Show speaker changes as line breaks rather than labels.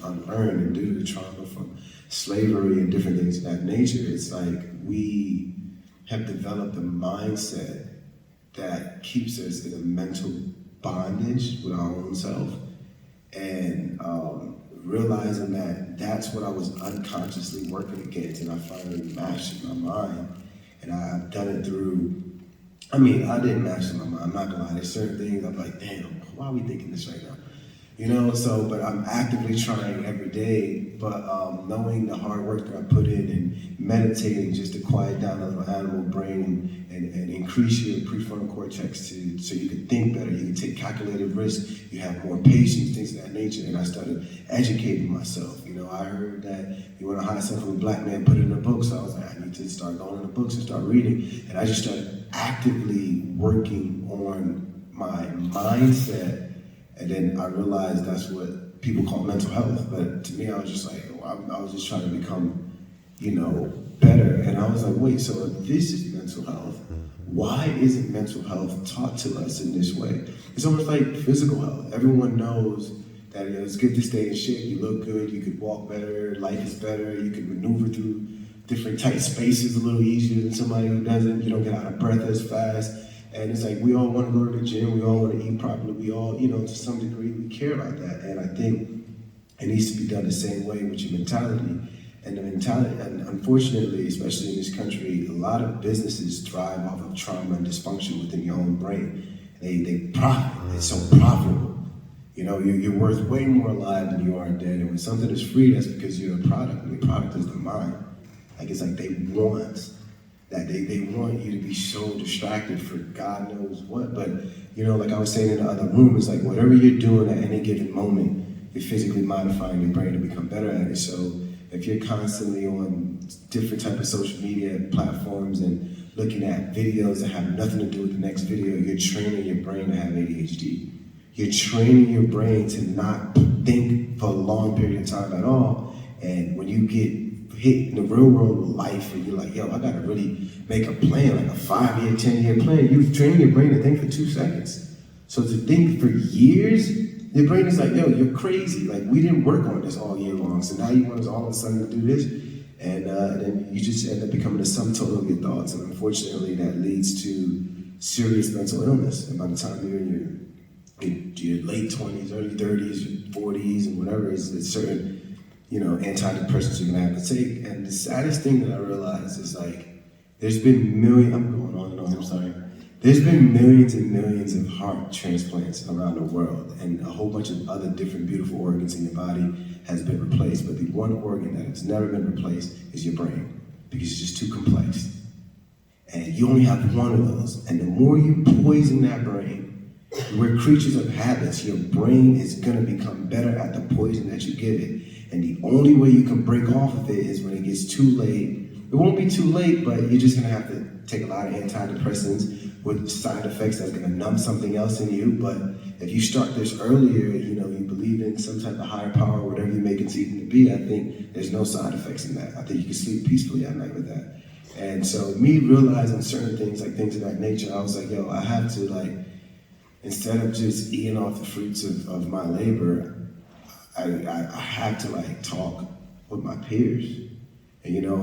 unlearned, and due to the trauma from slavery and different things of that nature, it's like we have developed a mindset that keeps us in a mental bondage with our own self, and realizing that that's what I was unconsciously working against, and I finally mastered my mind, and I've done it through. I mean, I didn't master my mind. I'm not gonna lie. There's certain things I'm like, damn, why are we thinking this right now? You know, so, but I'm actively trying every day, but knowing the hard work that I put in and meditating just to quiet down the little animal brain and increase your prefrontal cortex so you can think better, you can take calculated risks, you have more patience, things of that nature. And I started educating myself. You know, I heard that you want to hide something from a black man, put it in a book. So I was like, I need to start going in the books and start reading. And I just started actively working on my mindset. And then I realized that's what people call mental health. But to me, I was just like, I was just trying to become, you know, better. And I was like, wait, so if this is mental health, why isn't mental health taught to us in this way? It's almost like physical health. Everyone knows that it's good to stay in shape. You look good, you could walk better, life is better, you could maneuver through different tight spaces a little easier than somebody who doesn't. You don't get out of breath as fast. And it's like, we all want to go to the gym, we all want to eat properly, we all, you know, to some degree, we care about that. And I think it needs to be done the same way with your mentality. And the mentality, and unfortunately, especially in this country, a lot of businesses thrive off of trauma and dysfunction within your own brain. They profit, it's so profitable. You know, you're worth way more alive than you are dead. And when something is free, that's because you're a product, and your product is the mind. Like, it's like they want that they want you to be so distracted for God knows what. But, you know, like I was saying in the other room, it's like whatever you're doing at any given moment, you're physically modifying your brain to become better at it. So if you're constantly on different type of social media platforms and looking at videos that have nothing to do with the next video, you're training your brain to have ADHD. You're training your brain to not think for a long period of time at all. And when you get hit in the real world of life and you're like, yo, I gotta really make a plan, like a 5-year, 10-year plan. You train your brain to think for 2 seconds. So to think for years, your brain is like, yo, you're crazy. Like, we didn't work on this all year long. So now you want us all of a sudden to do this. And then you just end up becoming the sum total of your thoughts. And unfortunately, that leads to serious mental illness. And by the time you're in your late 20s, early 30s, 40s, and whatever, it's certain, you know, antidepressants you're gonna have to take. And the saddest thing that I realized is, like, there's been I'm going on and on, I'm sorry. There's been millions and millions of heart transplants around the world, and a whole bunch of other different beautiful organs in your body has been replaced. But the one organ that has never been replaced is your brain, because it's just too complex. And you only have one of those. And the more you poison that brain, we're creatures of habits. Your brain is gonna become better at the poison that you give it. And the only way you can break off of it is when it gets too late. It won't be too late, but you're just gonna have to take a lot of antidepressants with side effects that's gonna numb something else in you. But if you start this earlier, you know, you believe in some type of higher power, whatever you may conceive it to be, I think there's no side effects in that. I think you can sleep peacefully at night with that. And so me realizing certain things, like things of that nature, I was like, yo, I have to, like, instead of just eating off the fruits of my labor, I had to, like, talk with my peers, and, you know,